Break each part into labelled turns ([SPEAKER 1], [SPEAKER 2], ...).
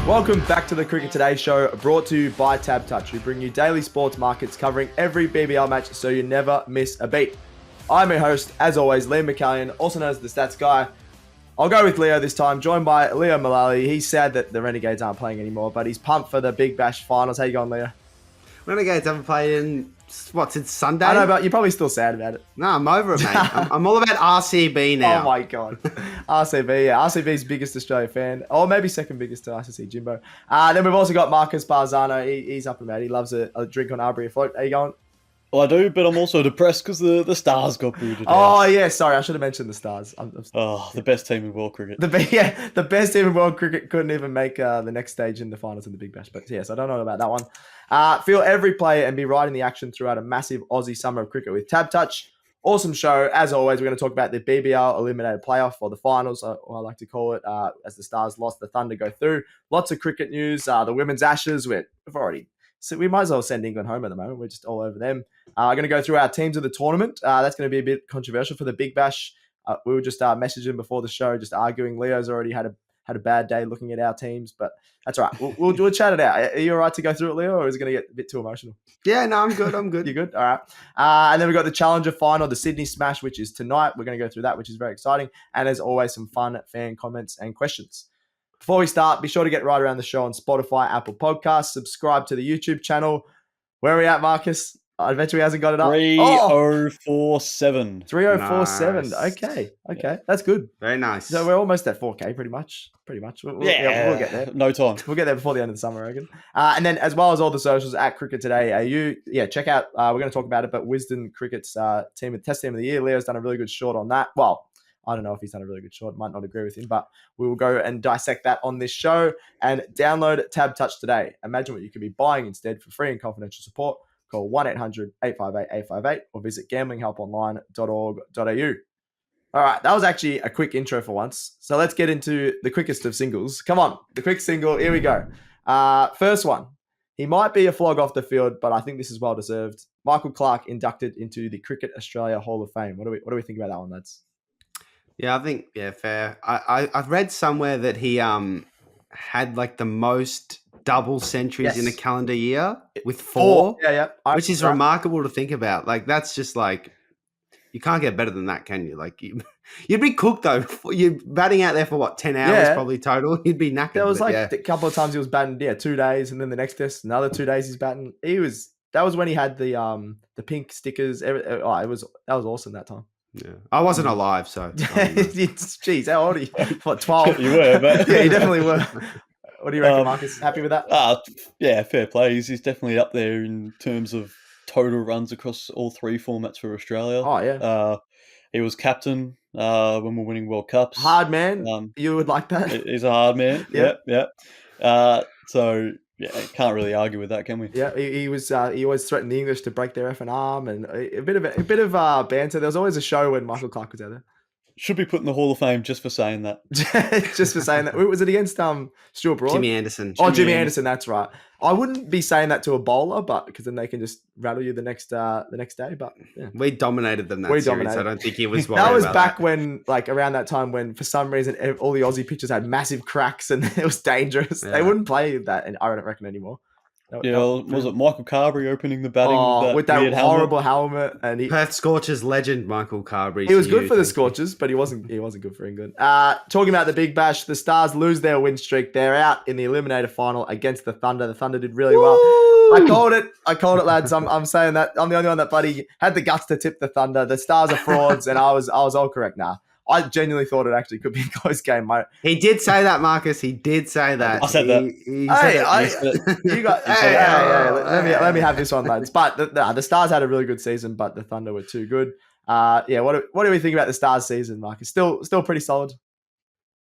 [SPEAKER 1] Welcome back to the Cricket Today show, brought to you by TABTouch. We bring you daily sports markets covering every BBL match so you never miss a beat. I'm your host, as always, Liam McAllion, also known as the Stats Guy. I'll go with Leo this time, joined by Leo Mullaly. He's sad that the Renegades aren't playing anymore, but he's pumped for the Big Bash finals. How you going, Leo?
[SPEAKER 2] Renegades haven't played in, since Sunday?
[SPEAKER 1] I know, but you're probably still sad about it.
[SPEAKER 2] No, I'm over it, mate. I'm all about RCB now.
[SPEAKER 1] Oh, my God. RCB, yeah. RCB's biggest Australia fan. Or maybe second biggest to ICC, Jimbo. Then we've also got Marcus Bazzano. He's up and about. He loves a drink on Arbury afloat. How you going?
[SPEAKER 3] Well, I do, but I'm also depressed because the Stars got booted out.
[SPEAKER 1] Oh, yeah. Sorry, I should have mentioned the Stars.
[SPEAKER 3] The best team in world cricket.
[SPEAKER 1] The best team in world cricket couldn't even make the next stage in the finals in the Big Bash. But yes, I don't know about that one. Feel every play and be right in the action throughout a massive Aussie summer of cricket with TABTouch. Awesome show. As always, we're going to talk about the BBL eliminated playoff, or the finals, I like to call it, as the Stars lost, the Thunder go through. Lots of cricket news. The women's Ashes, so we might as well send England home at the moment. We're just all over them. I'm going to go through our teams of the tournament. That's going to be a bit controversial for the Big Bash. We were just messaging before the show, just arguing. Leo's already had a bad day looking at our teams, but that's all right. We'll chat it out. Are you all right to go through it, Leo, or is it going to get a bit too emotional?
[SPEAKER 2] Yeah, no, I'm good.
[SPEAKER 1] You're good? All right. And then we've got the Challenger final, the Sydney Smash, which is tonight. We're going to go through that, which is very exciting. And as always, some fun fan comments and questions. Before we start, be sure to get right around the show on Spotify, Apple Podcasts, subscribe to the YouTube channel. Where are we at, Marcus? I bet you he hasn't got it up.
[SPEAKER 3] 3047.
[SPEAKER 1] 3047.
[SPEAKER 2] Nice.
[SPEAKER 1] Okay. That's good.
[SPEAKER 2] Very nice.
[SPEAKER 1] So we're almost at 4K, pretty much. We'll get there.
[SPEAKER 3] No time.
[SPEAKER 1] We'll get there before the end of the summer, I reckon. And then, as well as all the socials at Cricket Today AU, check out. We're going to talk about it, but Wisden Cricket's test team of the year. Leo's done a really good short on that. Well, I don't know if he's done a really good short. Might not agree with him, but we will go and dissect that on this show. And download TABTouch today. Imagine what you could be buying instead for free and confidential support. Call 1-800-858-858 or visit gamblinghelponline.org.au. All right, that was actually a quick intro for once. So let's get into the quickest of singles. Come on, the quick single. Here we go. First one. He might be a flog off the field, but I think this is well deserved. Michael Clarke inducted into the Cricket Australia Hall of Fame. What do we think about that one, lads?
[SPEAKER 2] Yeah, I think, fair. I've read somewhere that he had like the most double centuries in a calendar year with 4.
[SPEAKER 1] Yeah.
[SPEAKER 2] Which is remarkable to think about. Like, that's just like, you can't get better than that, can you? Like, you'd be cooked though. You're batting out there for what, 10 hours probably total? You'd be knackered.
[SPEAKER 1] There was a couple of times he was batting 2 days, and then the next test, another 2 days he's batting. That was when he had the pink stickers. That was awesome that time.
[SPEAKER 2] Yeah, I wasn't alive, so.
[SPEAKER 1] Jeez, how old are you? What, 12?
[SPEAKER 3] You were, but
[SPEAKER 1] yeah, you definitely were. What do you reckon, Marcus? Happy with that?
[SPEAKER 3] Yeah, fair play. He's definitely up there in terms of total runs across all 3 formats for Australia.
[SPEAKER 1] Oh, yeah.
[SPEAKER 3] He was captain when we're winning World Cups.
[SPEAKER 1] Hard man. You would like that?
[SPEAKER 3] He's a hard man.
[SPEAKER 1] Yeah.
[SPEAKER 3] So, yeah, can't really argue with that, can we?
[SPEAKER 1] Yeah, he was. He always threatened the English to break their effing arm, and a bit of banter. There was always a show when Michael Clarke was out there.
[SPEAKER 3] Should be put in the Hall of Fame just for saying that.
[SPEAKER 1] Just for saying that. Was it against Stuart Broad?
[SPEAKER 2] Jimmy Anderson.
[SPEAKER 1] Jimmy Anderson. That's right. I wouldn't be saying that to a bowler, but because then they can just rattle you the next day. But yeah.
[SPEAKER 2] We dominated them series. I don't think he was worried
[SPEAKER 1] That was
[SPEAKER 2] about
[SPEAKER 1] back when, like, around that time when, for some reason, all the Aussie pitchers had massive cracks and it was dangerous. Yeah. They wouldn't play that, and I don't reckon anymore.
[SPEAKER 3] Was it Michael Carberry opening the batting
[SPEAKER 1] with that horrible helmet? And
[SPEAKER 2] Perth Scorchers legend Michael Carberry.
[SPEAKER 1] He was good for the Scorchers, but he wasn't good for England. Talking about the Big Bash, the Stars lose their win streak. They're out in the eliminator final against the Thunder. The Thunder did really well. I called it, lads. I'm saying that I'm the only one that bloody had the guts to tip the Thunder. The Stars are frauds, and I was all correct. I genuinely thought it actually could be a close game, mate.
[SPEAKER 2] He did say that, Marcus. He did say that.
[SPEAKER 3] I said that.
[SPEAKER 1] Let me have this one, lads. But the Stars had a really good season, but the Thunder were too good. What do we think about the Stars season, Marcus? Still pretty solid.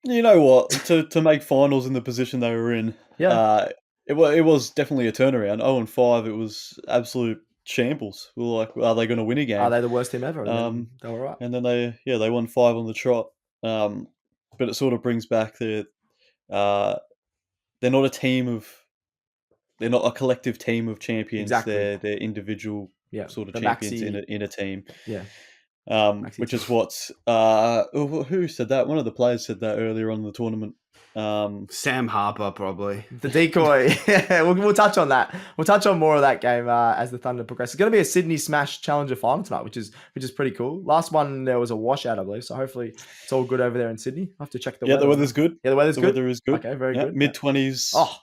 [SPEAKER 3] You know what? To make finals in the position they were in, it was definitely a turnaround. 0-5, it was absolute shambles. We were like, are they going to win a game?
[SPEAKER 1] Are they the worst team ever? They were right.
[SPEAKER 3] And then they won 5 on the trot. But it sort of brings back they're not a collective team of champions.
[SPEAKER 1] Exactly.
[SPEAKER 3] They're individual sort of champions in a team.
[SPEAKER 1] Yeah.
[SPEAKER 3] which is what who said that? One of the players said that earlier on in the tournament.
[SPEAKER 2] Sam Harper, probably.
[SPEAKER 1] The decoy. Yeah, we'll touch on that. We'll touch on more of that game as the Thunder progress. It's going to be a Sydney Smash Challenger final tonight, which is pretty cool. Last one, there was a washout, I believe. So hopefully it's all good over there in Sydney. I have to check the weather.
[SPEAKER 3] Yeah, the weather's good.
[SPEAKER 1] Yeah, the weather's good.
[SPEAKER 3] The weather is good.
[SPEAKER 1] Okay, very good.
[SPEAKER 3] Mid-20s.
[SPEAKER 1] Oh,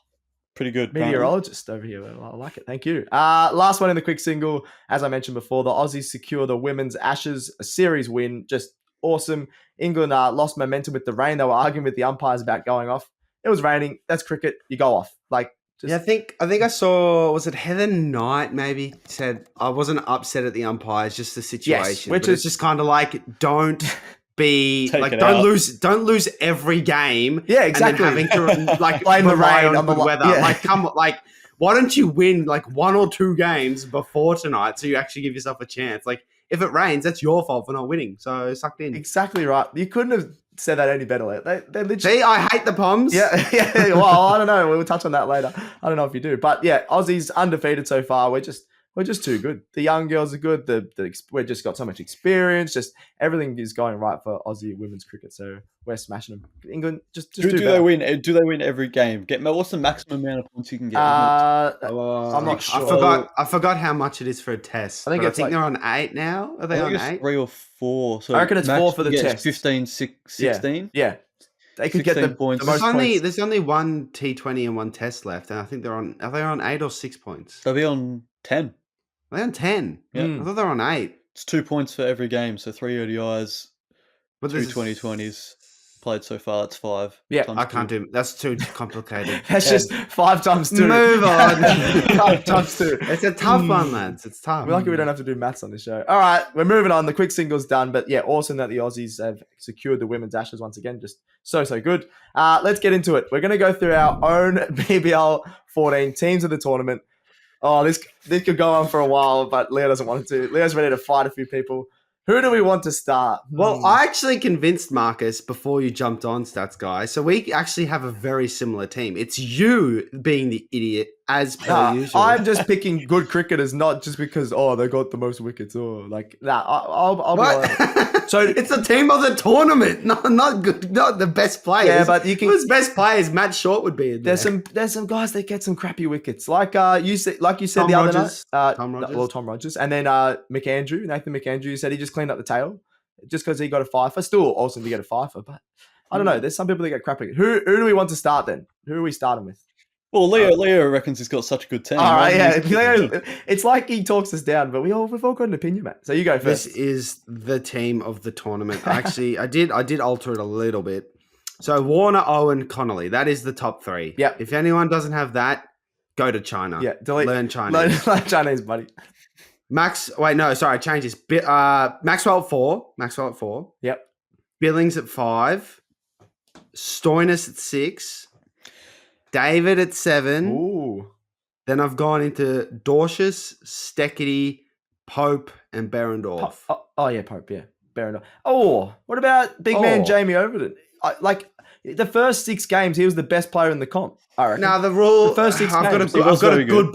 [SPEAKER 3] pretty good.
[SPEAKER 1] Meteorologist over here. I like it. Thank you. Last one in the quick single. As I mentioned before, the Aussies secure the Women's Ashes, a series win. Just awesome. England lost momentum with the rain. They were arguing with the umpires about going off. It was raining. That's cricket. You go off.
[SPEAKER 2] Yeah, I think I saw, was it Heather Knight maybe said, I wasn't upset at the umpires, just the situation.
[SPEAKER 1] Yes, which is
[SPEAKER 2] it's just kind of like, don't be
[SPEAKER 3] Take
[SPEAKER 2] like,
[SPEAKER 3] it
[SPEAKER 2] don't
[SPEAKER 3] out.
[SPEAKER 2] lose every game.
[SPEAKER 1] Yeah, exactly.
[SPEAKER 2] And then having to like
[SPEAKER 1] Blame the
[SPEAKER 2] rely
[SPEAKER 1] rain
[SPEAKER 2] on
[SPEAKER 1] on
[SPEAKER 2] good
[SPEAKER 1] the
[SPEAKER 2] weather.
[SPEAKER 1] yeah.
[SPEAKER 2] Like, why don't you win like 1 or 2 games before tonight so you actually give yourself a chance? Like, if it rains, that's your fault for not winning. So sucked in.
[SPEAKER 1] Exactly right. You couldn't have said that any better. They literally.
[SPEAKER 2] See, I hate the Poms.
[SPEAKER 1] Yeah. Well, I don't know. We'll touch on that later. I don't know if you do, but yeah, Aussies undefeated so far. We're just too good. The young girls are good. We've just got so much experience. Just everything is going right for Aussie women's cricket. So we're smashing them. England just
[SPEAKER 3] do
[SPEAKER 1] better.
[SPEAKER 3] they win? Do they win every game? What's the maximum amount of points you can get?
[SPEAKER 1] I'm not sure.
[SPEAKER 2] I forgot how much it is for a test.
[SPEAKER 1] I think
[SPEAKER 2] they're on 8 now. Are they on 8?
[SPEAKER 3] 3 or 4. So
[SPEAKER 1] I reckon it's
[SPEAKER 3] max
[SPEAKER 1] 4 for the
[SPEAKER 3] gets
[SPEAKER 1] test.
[SPEAKER 3] 15, 16.
[SPEAKER 1] Yeah. They could get the
[SPEAKER 3] points.
[SPEAKER 1] most points.
[SPEAKER 2] There's only 1 T20 and 1 test left, and I think are they on 8 or 6 points?
[SPEAKER 3] They'll be on 10.
[SPEAKER 2] They're on 10.
[SPEAKER 3] Yeah.
[SPEAKER 2] I thought they were on 8.
[SPEAKER 3] It's 2 points for every game. So 3 ODIs,
[SPEAKER 2] But
[SPEAKER 3] 2 2020s played so far. It's 5.
[SPEAKER 1] Yeah,
[SPEAKER 2] I can't do. That's too complicated.
[SPEAKER 1] That's just 5 times 2.
[SPEAKER 2] Move on.
[SPEAKER 1] 5 times 2.
[SPEAKER 2] It's a tough one, lads. It's tough.
[SPEAKER 1] We're lucky we don't have to do maths on this show. All right, we're moving on. The quick single's done, but yeah, awesome that the Aussies have secured the women's Ashes once again. Just so good. Let's get into it. We're going to go through our own BBL14 teams of the tournament. Oh, this could go on for a while, but Leo doesn't want it to. Leo's ready to fight a few people. Who do we want to start?
[SPEAKER 2] Well, I actually convinced Marcus before you jumped on, Stats Guy. So we actually have a very similar team. It's you being the idiot as per usual.
[SPEAKER 1] I'm just picking good cricketers, not just because they got the most wickets. I'll be
[SPEAKER 2] so it's the team of the tournament, not good, not the best players.
[SPEAKER 1] Yeah, but you can.
[SPEAKER 2] Who's best players? Matt Short would be in there.
[SPEAKER 1] There's some guys that get some crappy wickets, like you said
[SPEAKER 2] Tom
[SPEAKER 1] the
[SPEAKER 2] Rogers.
[SPEAKER 1] other night.
[SPEAKER 2] Tom Rogers.
[SPEAKER 1] Well, Tom Rogers, and then Nathan McAndrew said he just cleaned up the tail just because he got a fifer. Still awesome to get a fifer, but I don't know. There's some people that get crappy. Who do we want to start then? Who are we starting with?
[SPEAKER 3] Well, Leo reckons he's got such a good team.
[SPEAKER 1] All right, yeah. Leo, it's like he talks us down, but we've all got an opinion, Matt. So you go first.
[SPEAKER 2] This is the team of the tournament. Actually, I did alter it a little bit. So Warner, Owen, Connolly. That is the top 3.
[SPEAKER 1] Yeah.
[SPEAKER 2] If anyone doesn't have that, go to China.
[SPEAKER 1] Yeah.
[SPEAKER 2] Learn Chinese.
[SPEAKER 1] Learn Chinese, buddy.
[SPEAKER 2] Change this. Maxwell at 4.
[SPEAKER 1] Yep.
[SPEAKER 2] Billings at 5. Stoinis at 6. David at 7.
[SPEAKER 1] Ooh.
[SPEAKER 2] Then I've gone into Dorcius, Steckity, Pope, and Berendorf.
[SPEAKER 1] Pope, yeah. Berendorf. Oh, what about big man Jamie Overton? The first 6 games, he was the best player in the comp, I reckon.
[SPEAKER 2] Now, the rule...
[SPEAKER 1] The first 6
[SPEAKER 2] I've
[SPEAKER 1] games.
[SPEAKER 2] got a good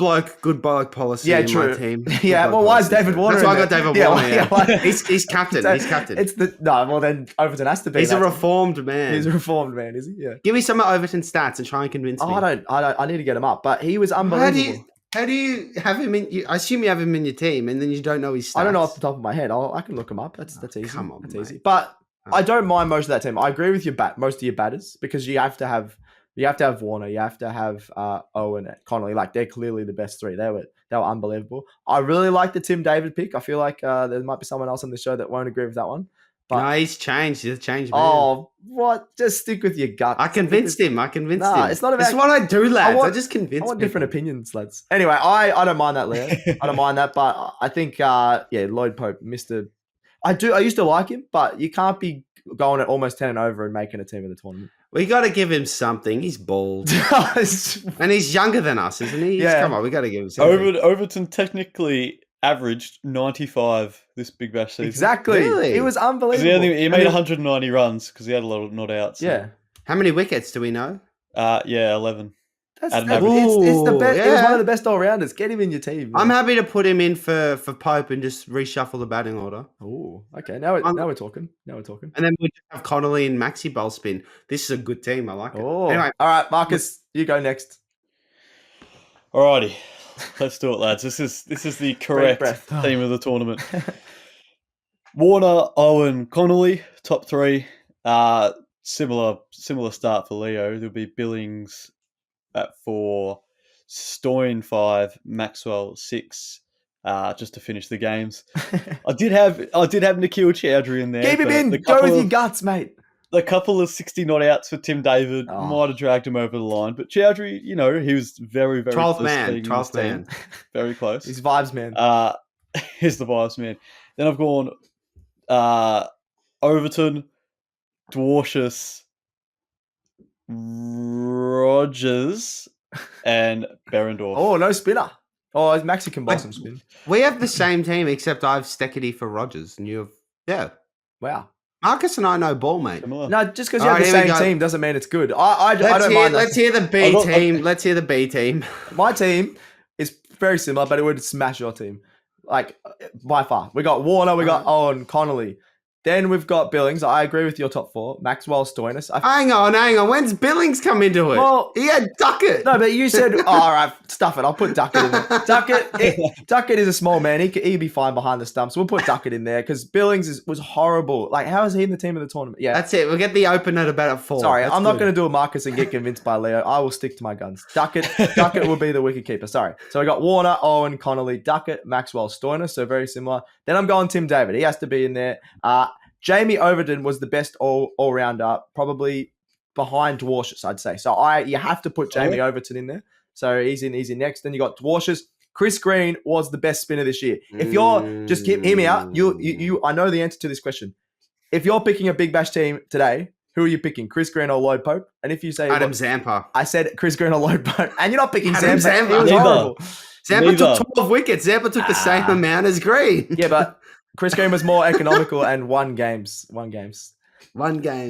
[SPEAKER 2] bloke policy in my team.
[SPEAKER 1] Yeah, well, why is David Warner
[SPEAKER 2] That's why I got David Warner,
[SPEAKER 1] yeah.
[SPEAKER 2] He's captain. He's captain.
[SPEAKER 1] Then Overton has to be.
[SPEAKER 2] He's a reformed man.
[SPEAKER 1] He's a reformed man, is he? Yeah.
[SPEAKER 2] Give me some of Overton's stats and try and convince me.
[SPEAKER 1] I need to get him up, but he was unbelievable.
[SPEAKER 2] How do you have him in? I assume you have him in your team, and then you don't know his stats.
[SPEAKER 1] I don't know off the top of my head. I can look him up. That's easy.
[SPEAKER 2] Come on,
[SPEAKER 1] that's
[SPEAKER 2] mate.
[SPEAKER 1] easy. But I don't mind most of that team. I agree with most of your batters because you have to have Warner, you have to have Owen, Connolly. Like they're clearly the best 3. They were unbelievable. I really like the Tim David pick. I feel like there might be someone else on the show that won't agree with that one. But,
[SPEAKER 2] no, he's changed. He's a changed man.
[SPEAKER 1] Oh, what? Just stick with your gut.
[SPEAKER 2] I convinced him.
[SPEAKER 1] It's not about.
[SPEAKER 2] That's what I do, lads. I just convince.
[SPEAKER 1] I want different opinions, lads. Anyway, I don't mind that, Leo. I don't mind that, but I think Lloyd Pope, Mr. I used to like him, but you can't be going at almost 10 and over and making a team of the tournament.
[SPEAKER 2] We got to give him something. He's bald. And he's younger than us, isn't he?
[SPEAKER 1] Yeah.
[SPEAKER 2] Come on, we got to give him something.
[SPEAKER 3] Overton technically averaged 95 this Big Bash season.
[SPEAKER 1] Exactly.
[SPEAKER 2] Really?
[SPEAKER 1] It was unbelievable.
[SPEAKER 3] He made 190 runs because he had a lot of not outs.
[SPEAKER 1] Yeah.
[SPEAKER 2] How many wickets do we know?
[SPEAKER 3] 11.
[SPEAKER 1] That's,
[SPEAKER 3] At an
[SPEAKER 1] it's,
[SPEAKER 3] average.
[SPEAKER 1] it's the best. It was
[SPEAKER 2] yeah.
[SPEAKER 1] one of the best all rounders. Get him in your team.
[SPEAKER 2] I'm happy to put him in for Pope and just reshuffle the batting order.
[SPEAKER 1] Oh, okay. Now we're talking. Now we're talking.
[SPEAKER 2] And then we just have Connolly and Maxi Bowl spin. This is a good team. I like it.
[SPEAKER 1] Oh,
[SPEAKER 2] Anyway,
[SPEAKER 1] all right, Marcus, you go next.
[SPEAKER 3] Alrighty, let's do it, lads. This is the correct
[SPEAKER 1] breath.
[SPEAKER 3] team of the tournament. Warner, Owen, Connolly, top three. Similar start for Leo. There'll be Billings at 4, Stoyne 5, Maxwell 6. Just to finish the games. I did have Nikhil Chowdhury in there.
[SPEAKER 1] Keep him in. Go with your guts, mate.
[SPEAKER 3] The couple of 60 not outs for Tim David might have dragged him over the line, but Chowdhury, he was very, very
[SPEAKER 2] 12th
[SPEAKER 3] close
[SPEAKER 2] man,
[SPEAKER 3] to being in this
[SPEAKER 2] 12th man.
[SPEAKER 3] team. Very close.
[SPEAKER 1] He's vibes, man.
[SPEAKER 3] He's the vibes man. Then I've gone Overton, Dwarshus, Rogers, and Berendorf.
[SPEAKER 1] Oh, no spinner. Oh, Maxi can buy some spin.
[SPEAKER 2] We have the same team, except I have Steckity for Rogers, and you have
[SPEAKER 1] Wow.
[SPEAKER 2] Marcus and I know ball, mate.
[SPEAKER 3] Similar.
[SPEAKER 1] No, just because you
[SPEAKER 2] All
[SPEAKER 1] have the
[SPEAKER 2] right, here we
[SPEAKER 1] same
[SPEAKER 2] go.
[SPEAKER 1] team doesn't mean it's good. I don't mind that.
[SPEAKER 2] Let's hear the B team. Let's hear the B team.
[SPEAKER 1] My team is very similar, but it would smash your team. Like, by far. We got Warner, we got Owen, Connolly. Then we've got Billings. I agree with your top 4. Maxwell, Stoinis.
[SPEAKER 2] Hang on. When's Billings come into it?
[SPEAKER 1] Well,
[SPEAKER 2] he had Duckett.
[SPEAKER 1] No, but you said, all right, stuff it. I'll put Duckett in there. Duckett is a small man. He'd be fine behind the stumps. We'll put Duckett in there because Billings was horrible. Like, how is he in the team of the tournament? Yeah.
[SPEAKER 2] That's it. We'll get the open at about 4.
[SPEAKER 1] Sorry,
[SPEAKER 2] That's
[SPEAKER 1] I'm not
[SPEAKER 2] good.
[SPEAKER 1] going to do a Marcus and get convinced by Leo. I will stick to my guns. Duckett will be the wicket keeper. Sorry. So we got Warner, Owen, Connolly, Duckett, Maxwell, Stoinis. So very similar. Then I'm going Tim David. He has to be in there. Jamie Overton was the best all-rounder, probably behind Dwarshus, I'd say. So you have to put Jamie Overton in there. So he's in next. Then you got Dwarshus. Chris Green was the best spinner this year. If you're just hear me out, you I know the answer to this question. If you're picking a Big Bash team today, who are you picking? Chris Green or Lloyd Pope? And if you say
[SPEAKER 2] Adam Zampa.
[SPEAKER 1] I said Chris Green or Lloyd Pope, and you're not picking
[SPEAKER 2] Adam
[SPEAKER 1] Zampa.
[SPEAKER 2] Zampa.
[SPEAKER 1] It was
[SPEAKER 3] Neither.
[SPEAKER 1] horrible.
[SPEAKER 2] Zampa took 12 wickets. Zampa took the same amount as Green.
[SPEAKER 1] Yeah, but Chris Green was more economical and won games.
[SPEAKER 2] One game.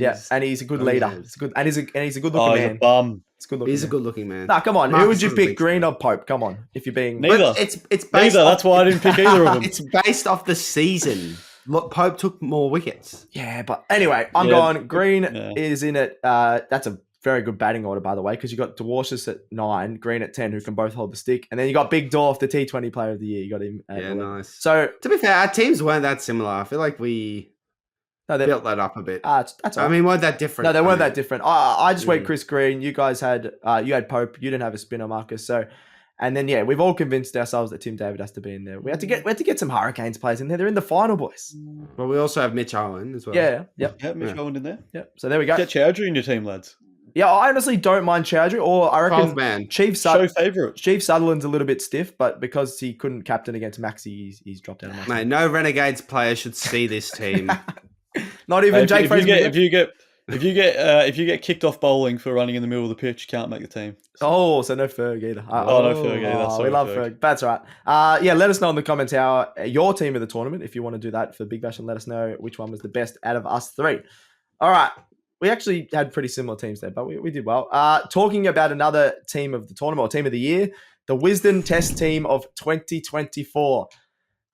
[SPEAKER 1] Yeah, and he's a good
[SPEAKER 2] One
[SPEAKER 1] leader.
[SPEAKER 2] games.
[SPEAKER 1] He's good, and he's a good
[SPEAKER 3] He's
[SPEAKER 1] looking
[SPEAKER 3] a
[SPEAKER 1] man.
[SPEAKER 3] bum.
[SPEAKER 2] He's a good looking man.
[SPEAKER 1] Nah, come on.
[SPEAKER 2] Marcus
[SPEAKER 1] Who would you
[SPEAKER 2] doesn't
[SPEAKER 1] pick,
[SPEAKER 2] think
[SPEAKER 1] Green
[SPEAKER 2] so.
[SPEAKER 1] or Pope? Come on, if you're being
[SPEAKER 3] Neither.
[SPEAKER 2] But it's based
[SPEAKER 3] Neither.
[SPEAKER 2] off,
[SPEAKER 3] That's why I didn't pick either of them.
[SPEAKER 2] It's based off the season. Look, Pope took more wickets.
[SPEAKER 1] Yeah, but anyway, I'm going. Green is in it. That's a very good batting order, by the way, because you got Dwarshus at 9, Green at 10, who can both hold the stick, and then you got Big Dorf, the T20 Player of the Year. You got him. At 11.
[SPEAKER 2] Nice.
[SPEAKER 1] So
[SPEAKER 2] To be fair, our teams weren't that similar. I feel like we built that up a bit.
[SPEAKER 1] that's all
[SPEAKER 2] I
[SPEAKER 1] right.
[SPEAKER 2] mean, weren't that different?
[SPEAKER 1] No, they
[SPEAKER 2] I
[SPEAKER 1] weren't
[SPEAKER 2] mean,
[SPEAKER 1] that different. I just went Chris Green. You guys had you had Pope. You didn't have a spinner, Marcus. So, and then we've all convinced ourselves that Tim David has to be in there. We had to get some Hurricanes players in there. They're in the final, boys.
[SPEAKER 2] But we also have Mitch Owen as well.
[SPEAKER 1] Yeah, yep,
[SPEAKER 3] Yeah, Mitch Owen in there.
[SPEAKER 1] yep. So there we go.
[SPEAKER 3] Get Chowdhury in your team, lads.
[SPEAKER 1] Yeah, I honestly don't mind Chowdhury, or I
[SPEAKER 2] 12th
[SPEAKER 1] reckon
[SPEAKER 2] man.
[SPEAKER 1] Chief
[SPEAKER 3] Show favourite.
[SPEAKER 1] Sutherland's a little bit stiff, but because he couldn't captain against Maxi, he's dropped out of my team.
[SPEAKER 2] Mate, no Renegades player should see this team.
[SPEAKER 1] Not even Jake Fraser.
[SPEAKER 3] If you get kicked off bowling for running in the middle of the pitch, you can't make the team.
[SPEAKER 1] Oh, so no Ferg either.
[SPEAKER 3] No Ferg either.
[SPEAKER 1] We
[SPEAKER 3] Sorry,
[SPEAKER 1] love
[SPEAKER 3] Ferg.
[SPEAKER 1] Ferg. That's all right. Let us know in the comments how your team of the tournament, if you want to do that for Big Bash, and let us know which one was the best out of us 3. All right. We actually had pretty similar teams there, but we did well. Talking about another team of the tournament, or team of the year, the Wisden Test team of 2024.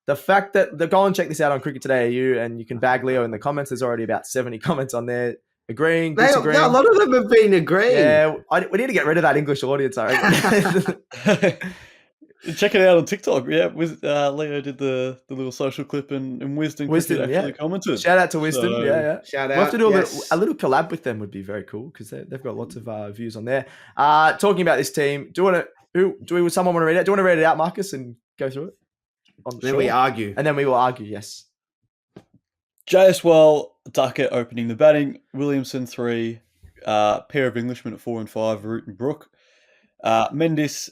[SPEAKER 1] The fact that go and check this out on Cricket Today AU, and you can bag Leo in the comments. There's already about 70 comments on there, agreeing, disagreeing.
[SPEAKER 2] A lot of them have been agreeing.
[SPEAKER 1] Yeah, we need to get rid of that English audience, I reckon.
[SPEAKER 3] Check it out on TikTok. Yeah, Leo did the little social clip, and Wisden actually commented.
[SPEAKER 1] Shout out to Wisden.
[SPEAKER 3] So,
[SPEAKER 1] yeah.
[SPEAKER 2] Shout out.
[SPEAKER 1] We'll have to do
[SPEAKER 2] yes.
[SPEAKER 1] a little collab with them. Would be very cool because they've got lots of views on there. Talking about this team, someone want to read it? Do you want to read it out, Marcus, and go through it?
[SPEAKER 2] Then we argue.
[SPEAKER 1] And then we will argue, yes.
[SPEAKER 3] JSwell, Duckett opening the batting. Williamson 3, pair of Englishmen at 4 and 5, Root and Brook. Mendes,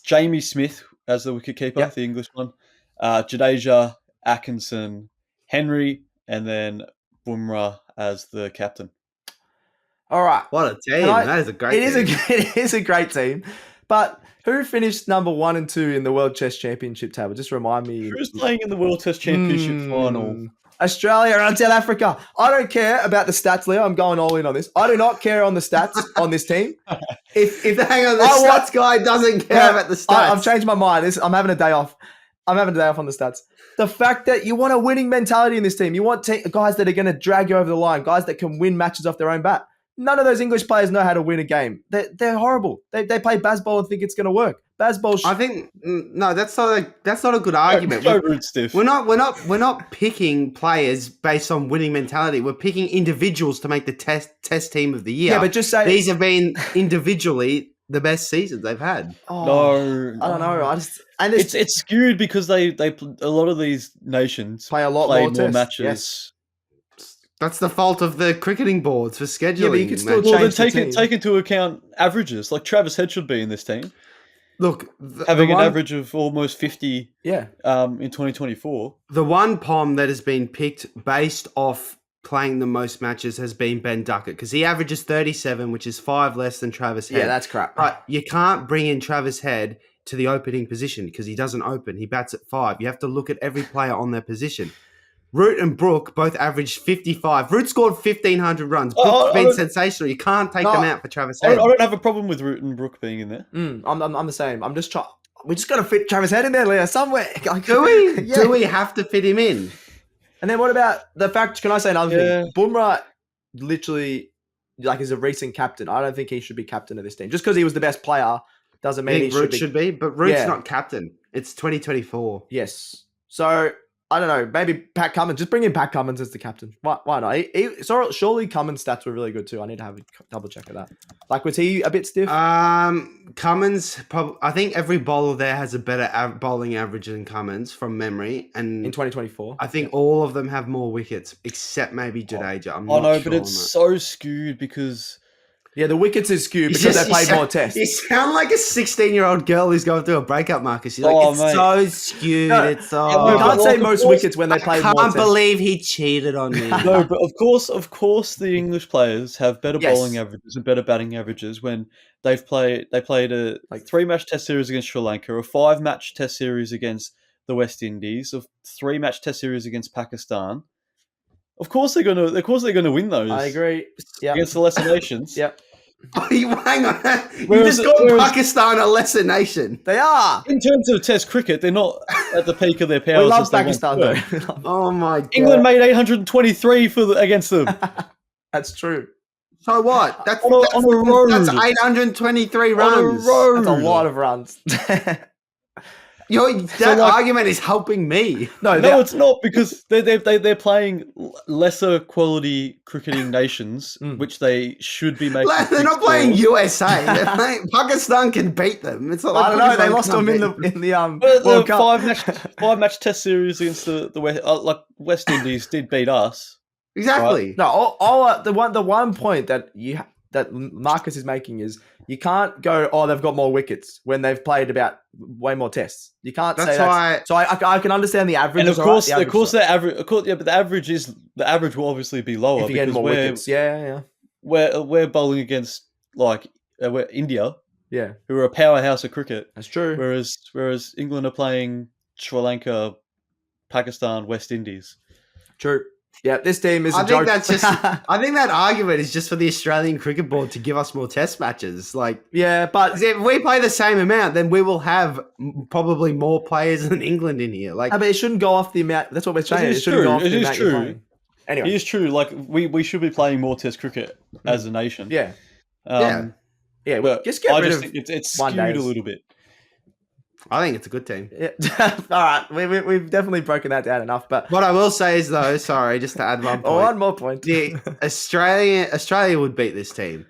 [SPEAKER 3] Jamie Smith as the wicketkeeper, the English one. Jadeja, Atkinson, Henry, and then Bumrah as the captain.
[SPEAKER 1] All right.
[SPEAKER 2] What a team. That is a great team.
[SPEAKER 1] It is a great team. But who finished number 1 and 2 in the World Chess Championship table? Just remind me.
[SPEAKER 3] Who's playing in the World Test Championship final?
[SPEAKER 1] Australia and South Africa. I don't care about the stats, Leo. I'm going all in on this. I do not care on the stats on this team. If
[SPEAKER 2] hang on, the stats guy doesn't care about the stats.
[SPEAKER 1] I've changed my mind. I'm having a day off. I'm having a day off on the stats. The fact that you want a winning mentality in this team. You want guys that are going to drag you over the line, guys that can win matches off their own bat. None of those English players know how to win a game. They're horrible. They play baseball and think it's going to work. Baseball.
[SPEAKER 2] I think no, that's not a good argument. We're not picking players based on winning mentality. We're picking individuals to make the test team of the year.
[SPEAKER 1] Yeah, but just say
[SPEAKER 2] these have been individually the best seasons they've had.
[SPEAKER 3] No,
[SPEAKER 1] I don't know.
[SPEAKER 3] It's skewed because they a lot of these nations
[SPEAKER 1] play a lot more
[SPEAKER 3] matches.
[SPEAKER 1] Yes.
[SPEAKER 2] That's the fault of the cricketing boards for scheduling.
[SPEAKER 1] Yeah, but you could still
[SPEAKER 3] take into account averages. Like Travis Head should be in this team.
[SPEAKER 2] Look,
[SPEAKER 3] having an average of almost 50
[SPEAKER 1] in
[SPEAKER 3] 2024.
[SPEAKER 2] The one POM that has been picked based off playing the most matches has been Ben Duckett because he averages 37, which is 5 less than Travis Head.
[SPEAKER 1] Yeah, that's crap.
[SPEAKER 2] But you can't bring in Travis Head to the opening position because he doesn't open. He bats at 5. You have to look at every player on their position. Root and Brook both averaged 55. Root scored 1,500 runs. Brook's been sensational. You can't take them out for Travis Head.
[SPEAKER 3] I don't have a problem with Root and Brook being in there.
[SPEAKER 1] I'm the same. I'm just trying. We just got to fit Travis Head in there, Leo, somewhere.
[SPEAKER 2] Do we? Yeah. Do we have to fit him in?
[SPEAKER 1] And then what about the fact? Can I say another thing? Bumrah literally is a recent captain. I don't think he should be captain of this team. Just because he was the best player doesn't mean he
[SPEAKER 2] should be. But Root's not captain. It's 2024.
[SPEAKER 1] Yes. So. I don't know. Maybe Pat Cummins. Just bring in Pat Cummins as the captain. Why not? Surely Cummins' stats were really good too. I need to have a double check of that. Was he a bit stiff?
[SPEAKER 2] Cummins. I think every bowler there has a better bowling average than Cummins from memory. And
[SPEAKER 1] in 2024,
[SPEAKER 2] I think all of them have more wickets except maybe Jadeja. I'm not sure
[SPEAKER 3] but it's so skewed because.
[SPEAKER 1] Yeah, the wickets is skewed because they played more tests.
[SPEAKER 2] You sound like a 16-year-old girl who's going through a breakup, Marcus. You're like, it's so skewed.
[SPEAKER 1] No,
[SPEAKER 2] you
[SPEAKER 1] can't say most wickets when they played more tests.
[SPEAKER 2] I can't believe he cheated on me.
[SPEAKER 3] No, but of course, the English players have better bowling averages and better batting averages when they played a 3-match test series against Sri Lanka, a 5-match test series against the West Indies, a 3-match test series against Pakistan. Of course they're gonna win those.
[SPEAKER 1] I agree.
[SPEAKER 3] Against the lesser nations.
[SPEAKER 1] Yep.
[SPEAKER 2] Oh, hang on. You just called Pakistan a lesser nation.
[SPEAKER 1] They are.
[SPEAKER 3] In terms of Test cricket, they're not at the peak of their powers.
[SPEAKER 1] We love Pakistan, though.
[SPEAKER 2] Oh my God.
[SPEAKER 3] England made 823 against them.
[SPEAKER 1] That's true.
[SPEAKER 2] So what? That's
[SPEAKER 3] on a road.
[SPEAKER 2] That's 823 runs.
[SPEAKER 3] On a road.
[SPEAKER 1] That's a lot of runs.
[SPEAKER 2] That argument is helping me.
[SPEAKER 3] No, it's not because they're playing lesser quality cricketing nations, which they should be making.
[SPEAKER 2] They're not playing USA. They're playing, Pakistan can beat them. It's not like
[SPEAKER 1] I don't know. They lost them in the World Cup.
[SPEAKER 3] 5-match test series against the West. West Indies did beat us.
[SPEAKER 2] Exactly.
[SPEAKER 1] Right? No, the one point that that Marcus is making is you can't go, they've got more wickets when they've played about way more tests. You can't say that. So I can understand the average.
[SPEAKER 3] And of course, the average will obviously be lower
[SPEAKER 1] if you get more wickets. Yeah.
[SPEAKER 3] We're bowling against we're India, who are a powerhouse of cricket.
[SPEAKER 1] That's true.
[SPEAKER 3] Whereas England are playing Sri Lanka, Pakistan, West Indies.
[SPEAKER 1] True. Yeah, this team is a
[SPEAKER 2] I
[SPEAKER 1] joke.
[SPEAKER 2] think that argument is just for the Australian Cricket Board to give us more test matches. But if we play the same amount, then we will have probably more players than England in here.
[SPEAKER 1] But it shouldn't go off the amount. That's what we're saying. It shouldn't go off the amount you're playing. Anyway,
[SPEAKER 3] it is true. We should be playing more test cricket as a nation.
[SPEAKER 1] Yeah.
[SPEAKER 3] But
[SPEAKER 1] just get rid of
[SPEAKER 3] think it's skewed a little bit.
[SPEAKER 2] I think it's a good team.
[SPEAKER 1] Yeah. All right, we've definitely broken that down enough. But
[SPEAKER 2] what I will say is, though, sorry, just to add one point.
[SPEAKER 1] One more point.
[SPEAKER 2] Australia would beat this team.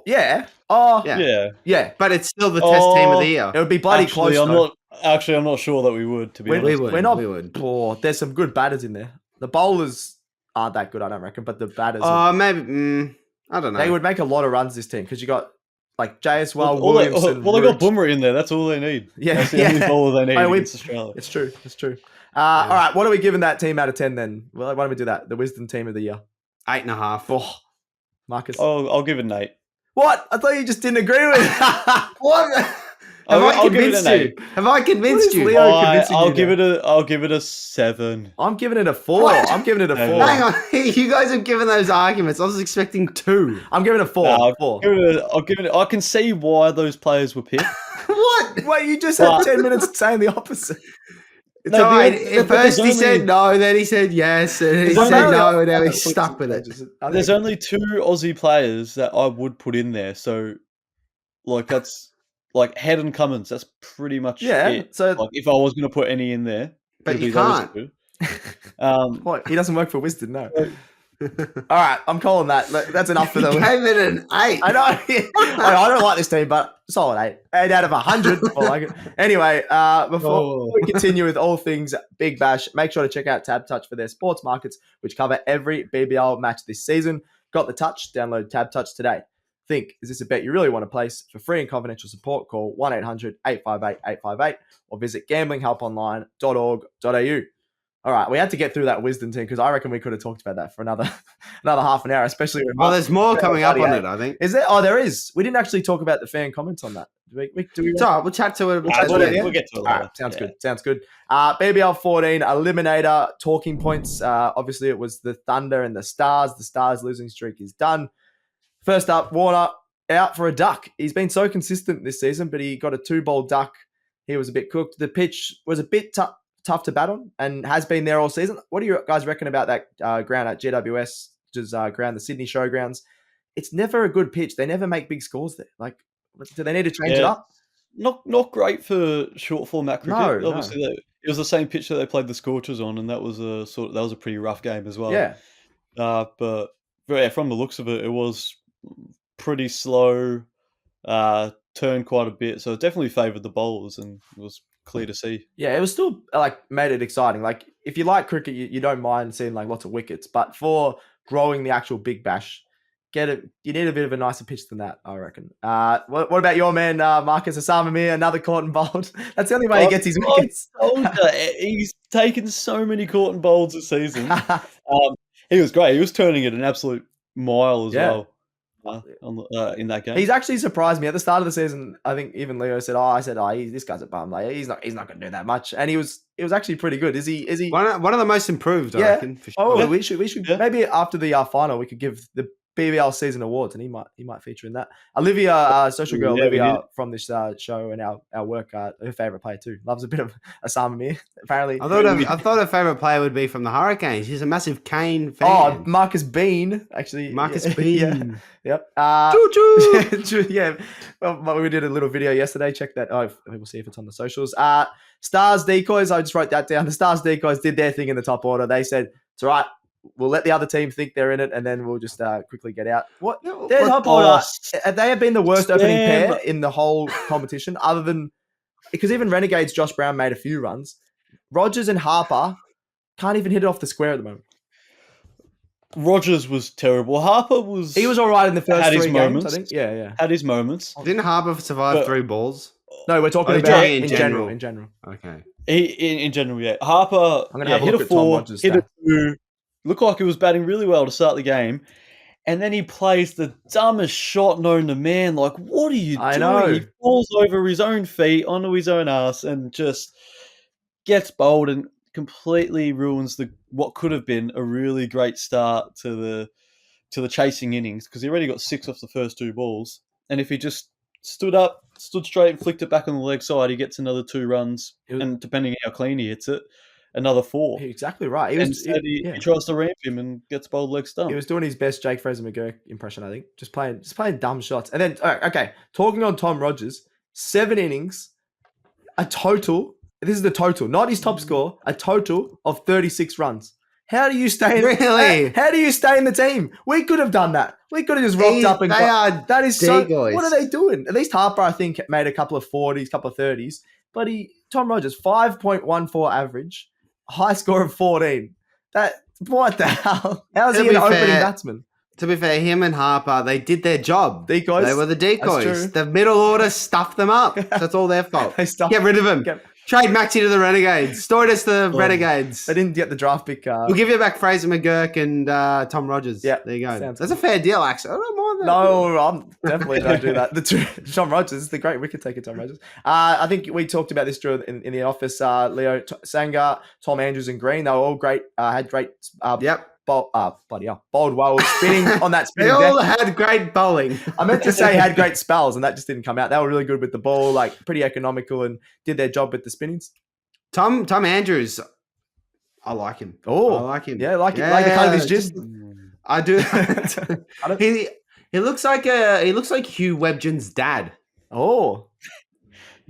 [SPEAKER 1] Yeah. Yeah.
[SPEAKER 2] But it's still the test team of the year.
[SPEAKER 1] It would be bloody close.
[SPEAKER 3] I'm not sure that we would. To be honest,
[SPEAKER 2] we would.
[SPEAKER 1] Oh, there's some good batters in there. The bowlers aren't that good, I don't reckon. But the batters.
[SPEAKER 2] Maybe. I don't know.
[SPEAKER 1] They would make a lot of runs this team because you got. JSL, Williamson.
[SPEAKER 3] They got Boomer in there. That's all they need.
[SPEAKER 1] Yeah,
[SPEAKER 3] that's the only bowler they need against Australia.
[SPEAKER 1] It's true. All right, what are we giving that team out of 10 then? Well, why don't we do that? The Wisden team of the year.
[SPEAKER 2] 8.5.
[SPEAKER 1] Oh, Marcus.
[SPEAKER 3] I'll give it an 8.
[SPEAKER 1] What? I thought you just didn't agree with it.
[SPEAKER 2] What? Have I
[SPEAKER 3] I'll give it
[SPEAKER 2] convinced
[SPEAKER 3] an
[SPEAKER 2] you?
[SPEAKER 3] 8.
[SPEAKER 2] Have I convinced
[SPEAKER 1] is
[SPEAKER 2] you?
[SPEAKER 1] Leo convincing
[SPEAKER 3] I'll
[SPEAKER 1] you
[SPEAKER 3] give
[SPEAKER 1] now?
[SPEAKER 3] I'll give it a 7.
[SPEAKER 1] I'm giving it a 4.
[SPEAKER 2] What?
[SPEAKER 1] I'm giving it a 4.
[SPEAKER 2] Hang on, you guys have given those arguments. I was expecting 2.
[SPEAKER 1] I'm giving it a 4.
[SPEAKER 3] I'll
[SPEAKER 1] 4.
[SPEAKER 3] give it. I can see why those players were picked.
[SPEAKER 2] What?
[SPEAKER 1] Wait, you just had
[SPEAKER 3] But-
[SPEAKER 1] 10 minutes saying the opposite.
[SPEAKER 2] It's
[SPEAKER 3] No,
[SPEAKER 2] all
[SPEAKER 3] but-
[SPEAKER 2] right. At
[SPEAKER 3] but there's
[SPEAKER 2] first he said
[SPEAKER 3] only-
[SPEAKER 2] no, then he said yes, and he
[SPEAKER 3] There's
[SPEAKER 2] said
[SPEAKER 3] only-
[SPEAKER 2] no, and now he's stuck with it.
[SPEAKER 3] There's only 2 Aussie players that I would put in there, so like that's like Head and Cummins. That's pretty much it.
[SPEAKER 1] So
[SPEAKER 3] Like if I was going to put any in there,
[SPEAKER 2] But
[SPEAKER 3] it'd
[SPEAKER 2] you
[SPEAKER 3] be those
[SPEAKER 2] can't.
[SPEAKER 3] 2.
[SPEAKER 1] what? He doesn't work for Wisden, no. All right, I'm calling that. That's enough for
[SPEAKER 2] He
[SPEAKER 1] the.
[SPEAKER 2] gave it an 8.
[SPEAKER 1] I know. I don't like this team, but solid 8. 8 out of 100. Well, like it. Anyway, before we continue with all things Big Bash, make sure to check out TABTouch for their sports markets, which cover every BBL match this season. Got the touch? Download TABTouch today. Think, is this a bet you really want to place? For free and confidential support, call 1-800-858-858 or visit gamblinghelponline.org.au. All right, we had to get through that Wisden team because I reckon we could have talked about that for another half an hour, especially when
[SPEAKER 2] Well, there's more coming up on it, I think.
[SPEAKER 1] Is there? Oh, there is. We didn't actually talk about the fan comments on that. Do we
[SPEAKER 2] It's all right. We'll chat to it.
[SPEAKER 1] We'll chat to it, yeah.
[SPEAKER 3] We'll get to it
[SPEAKER 1] All
[SPEAKER 3] later.
[SPEAKER 1] right, sounds
[SPEAKER 3] Yeah.
[SPEAKER 1] good. Sounds good. BBL14 Eliminator talking points. Obviously, it was the Thunder and the Stars. The Stars losing streak is done. First up, Warner out for a duck. He's been so consistent this season, but he got a 2-ball duck. He was a bit cooked. The pitch was a bit tough to bat on and has been there all season. What do you guys reckon about that ground at GWS, which is ground, the Sydney Showgrounds? It's never a good pitch. They never make big scores there. Like, do they need to change it
[SPEAKER 3] Yeah.
[SPEAKER 1] up?
[SPEAKER 3] Not great for short format cricket.
[SPEAKER 1] No,
[SPEAKER 3] Obviously, it was the same pitch that they played the Scorchers on, and that was a pretty rough game as well.
[SPEAKER 1] Yeah.
[SPEAKER 3] But yeah, from the looks of it, it was pretty slow. Turned quite a bit, so it definitely favoured the bowlers, and it was clear to see.
[SPEAKER 1] Yeah, it was still made it exciting. Like, if you like cricket, you don't mind seeing lots of wickets, but for growing the actual Big Bash, you need a bit of a nicer pitch than that, I reckon. What about your man, Marcus Asamamir, another caught and bowled? That's the only way he gets his wickets.
[SPEAKER 3] He's taken so many caught and bowls this season. He was great. He was turning it an absolute mile as well. In that game,
[SPEAKER 1] He's actually surprised me at the start of the season. I think even Leo said, this guy's a bum. Like, he's not going to do that much." And it was actually pretty good. Is he?
[SPEAKER 2] One of the most improved, I reckon. For sure.
[SPEAKER 1] Oh, we should maybe after the final we could give the BBL season awards, and he might feature in that. Olivia, social girl Olivia from this show and our work, her favorite player too. Loves a bit of Asamamir. Apparently,
[SPEAKER 2] I thought her favorite player would be from the Hurricanes. She's a massive Kane fan.
[SPEAKER 1] Oh, Marcus Bean, actually.
[SPEAKER 2] Marcus Bean.
[SPEAKER 1] Yep.
[SPEAKER 2] Choo-choo.
[SPEAKER 1] Yeah. Well, we did a little video yesterday. Check that. Oh, we'll see if it's on the socials. Stars decoys. I just wrote that down. The Stars decoys did their thing in the top order. They said, "It's all right. We'll let the other team think they're in it, and then we'll just quickly get out." What? Their top order. They have been the worst opening pair in the whole competition, other than because even Renegades Josh Brown made a few runs. Rogers and Harper can't even hit it off the square at the moment.
[SPEAKER 3] Rogers was terrible. Harper was.
[SPEAKER 1] He was all right in the first 3 games,
[SPEAKER 3] moments.
[SPEAKER 1] I think. Yeah.
[SPEAKER 3] Had his moments.
[SPEAKER 2] Didn't Harbour survive 3 balls?
[SPEAKER 1] No, we're talking
[SPEAKER 2] Oh,
[SPEAKER 1] about
[SPEAKER 2] in general.
[SPEAKER 1] In general.
[SPEAKER 2] Okay.
[SPEAKER 3] In general, yeah. Harper
[SPEAKER 1] I'm gonna have a
[SPEAKER 3] hit
[SPEAKER 1] look
[SPEAKER 3] a
[SPEAKER 1] at Tom
[SPEAKER 3] 4,
[SPEAKER 1] Rogers'
[SPEAKER 3] hit a
[SPEAKER 1] stats.
[SPEAKER 3] 2. Looked like he was batting really well to start the game. And then he plays the dumbest shot known to man. Like, what are you doing?
[SPEAKER 1] I know.
[SPEAKER 3] He falls over his own feet onto his own ass and just gets bowled and completely ruins what could have been a really great start to the chasing innings, because he already got 6 off the first 2 balls. And if he just stood straight and flicked it back on the leg side, he gets another 2 runs. And depending how clean he hits it, another 4.
[SPEAKER 1] Exactly right.
[SPEAKER 3] He tries to ramp him and gets bowled leg stump.
[SPEAKER 1] He was doing his best Jake Fraser McGurk impression, I think. Just playing dumb shots. And then, okay, talking on Tom Rogers, 7 innings, a total. This is the total, not his top score. A total of 36 runs. How do you stay?
[SPEAKER 2] Really?
[SPEAKER 1] How do you stay in the team? We could have done that. We could have just rocked up and that is so. What are they doing? At least Harper, I think, made a couple of 40s, couple of 30s. But Tom Rogers, 5.14 average, high score of 14. What the hell? How is he an opening batsman?
[SPEAKER 2] To be fair, him and Harper, they did their job.
[SPEAKER 1] Decoys.
[SPEAKER 2] They were the
[SPEAKER 1] That's
[SPEAKER 2] decoys.
[SPEAKER 1] true.
[SPEAKER 2] The middle order stuffed them up. That's all their fault.
[SPEAKER 1] They stuffed
[SPEAKER 2] Get rid of them. Trade Maxi to the Renegades. Stoitis to the Renegades.
[SPEAKER 1] They didn't get the draft pick.
[SPEAKER 2] We'll give you back Fraser McGurk and Tom Rogers.
[SPEAKER 1] Yeah,
[SPEAKER 2] there you go.
[SPEAKER 1] sounds
[SPEAKER 2] That's a fair deal, actually. I don't mind that.
[SPEAKER 1] No, I'm definitely don't do that. Tom Rogers, the great wicket taker, Tom Rogers. I think we talked about this in the office. Leo Sanger, Tom Andrews, and Green. They were all great. Had great. Bloody hell, bowled well, spinning on that spinning.
[SPEAKER 2] They all
[SPEAKER 1] deck.
[SPEAKER 2] had great bowling.
[SPEAKER 1] I meant to say had great spells, and that just didn't come out. They were really good with the ball, like pretty economical, and did their job with the spinnings.
[SPEAKER 2] Tom Andrews, I like him.
[SPEAKER 1] Oh,
[SPEAKER 2] I like him.
[SPEAKER 1] Yeah, like the cut of his
[SPEAKER 2] just-
[SPEAKER 1] gist.
[SPEAKER 2] I do. He looks like Hugh Webgen's dad.
[SPEAKER 1] Oh,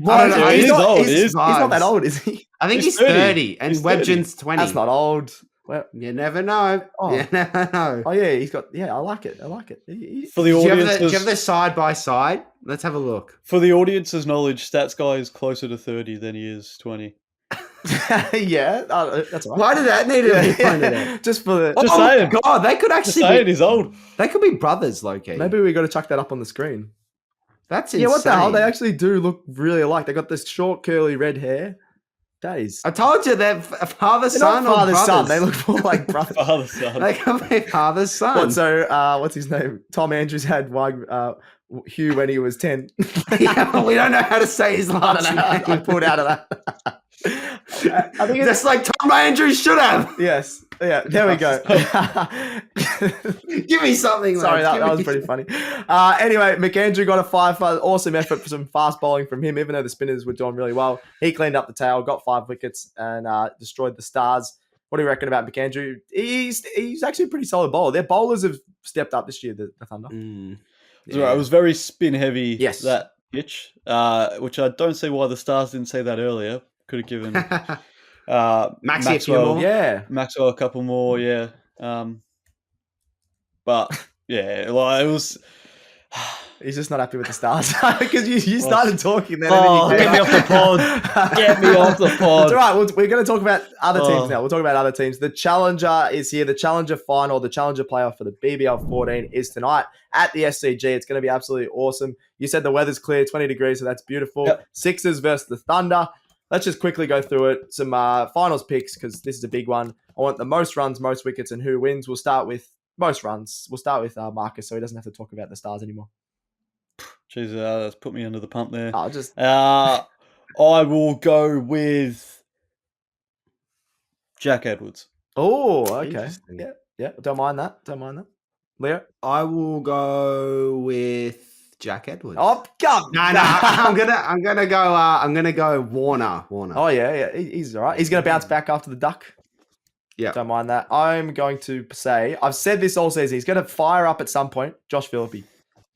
[SPEAKER 2] I don't know.
[SPEAKER 3] He is old.
[SPEAKER 1] He's not that old, is he?
[SPEAKER 2] I think
[SPEAKER 3] He's
[SPEAKER 2] he's 30 and
[SPEAKER 3] He's 30.
[SPEAKER 2] Webgen's 20.
[SPEAKER 1] That's not old. Well,
[SPEAKER 2] You never know.
[SPEAKER 1] Oh.
[SPEAKER 2] You never know.
[SPEAKER 1] oh yeah, he's got. Yeah, I like it. I like it.
[SPEAKER 3] For the
[SPEAKER 2] Do you
[SPEAKER 3] audience's,
[SPEAKER 2] have the side by side? Let's have a look.
[SPEAKER 3] for the audience's knowledge, Stats Guy is closer to 30 than he is 20.
[SPEAKER 1] Yeah, that's all right.
[SPEAKER 2] Why did that need to be pointed out?
[SPEAKER 1] Just for the.
[SPEAKER 3] Just
[SPEAKER 2] Oh my
[SPEAKER 3] saying.
[SPEAKER 2] God, they could
[SPEAKER 3] Just
[SPEAKER 2] actually
[SPEAKER 3] saying,
[SPEAKER 2] be,
[SPEAKER 3] he's old.
[SPEAKER 2] they could be brothers, low-key.
[SPEAKER 1] Maybe we got to chuck that up on the screen.
[SPEAKER 2] That's insane.
[SPEAKER 1] Yeah, what the hell? They actually do look really alike. They got this short, curly red hair. That is.
[SPEAKER 2] I told you they're father
[SPEAKER 1] They're
[SPEAKER 2] son
[SPEAKER 1] not
[SPEAKER 2] or
[SPEAKER 1] father
[SPEAKER 2] brothers.
[SPEAKER 1] son. They look more like brothers.
[SPEAKER 3] Father, son.
[SPEAKER 2] They can be father son.
[SPEAKER 1] What, so, what's his name? Tom Andrews had Hugh when he was 10.
[SPEAKER 2] Yeah, but we don't know how to say his
[SPEAKER 1] I
[SPEAKER 2] last
[SPEAKER 1] don't know. I
[SPEAKER 2] name.
[SPEAKER 1] pulled out of that. I think it's.
[SPEAKER 2] Just like Tom Andrews should have.
[SPEAKER 1] Yes. Yeah, there we go.
[SPEAKER 2] Give me something.
[SPEAKER 1] Sorry,
[SPEAKER 2] lads.
[SPEAKER 1] that
[SPEAKER 2] Give
[SPEAKER 1] was
[SPEAKER 2] me
[SPEAKER 1] pretty funny. Anyway, McAndrew got a 5. Awesome effort for some fast bowling from him, even though the spinners were doing really well. He cleaned up the tail, got 5 wickets, and destroyed the Stars. What do you reckon about McAndrew? He's actually a pretty solid bowler. Their bowlers have stepped up this year, the Thunder.
[SPEAKER 3] So it was very spin heavy,
[SPEAKER 1] Yes.
[SPEAKER 3] that pitch, which I don't see why the Stars didn't say that earlier. Could have given
[SPEAKER 2] Maxi a few more.
[SPEAKER 1] Yeah.
[SPEAKER 3] Maxwell a couple more, yeah. But yeah, like it was.
[SPEAKER 1] He's just not happy with the Stars because you started talking then.
[SPEAKER 3] Oh,
[SPEAKER 1] and then you
[SPEAKER 3] get me off the pod. Get me off the pod.
[SPEAKER 1] It's all right. We're going to talk about other teams now. We'll talk about other teams. The Challenger is here. The Challenger final, the Challenger playoff for the BBL14 is tonight at the SCG. It's going to be absolutely awesome. You said the weather's clear, 20 degrees, so that's beautiful.
[SPEAKER 3] Yep.
[SPEAKER 1] Sixers versus the Thunder. Let's just quickly go through it. Some finals picks because this is a big one. I want the most runs, most wickets, and who wins. We'll start with most runs. We'll start with Marcus, so he doesn't have to talk about the Stars anymore.
[SPEAKER 3] Jeez, that's put me under the pump there.
[SPEAKER 1] I'll just
[SPEAKER 3] I will go with Jack Edwards.
[SPEAKER 1] Oh, okay.
[SPEAKER 2] Interesting.
[SPEAKER 1] Yeah. Don't mind that. Leo?
[SPEAKER 2] I will go with Jack Edwards.
[SPEAKER 1] Oh, God.
[SPEAKER 2] No, I'm gonna go Warner.
[SPEAKER 1] Oh, yeah. He's all right. He's going to bounce back after the duck.
[SPEAKER 2] Yeah.
[SPEAKER 1] Don't mind that. I'm going to say, I've said this all season, he's going to fire up at some point. Josh Philippe.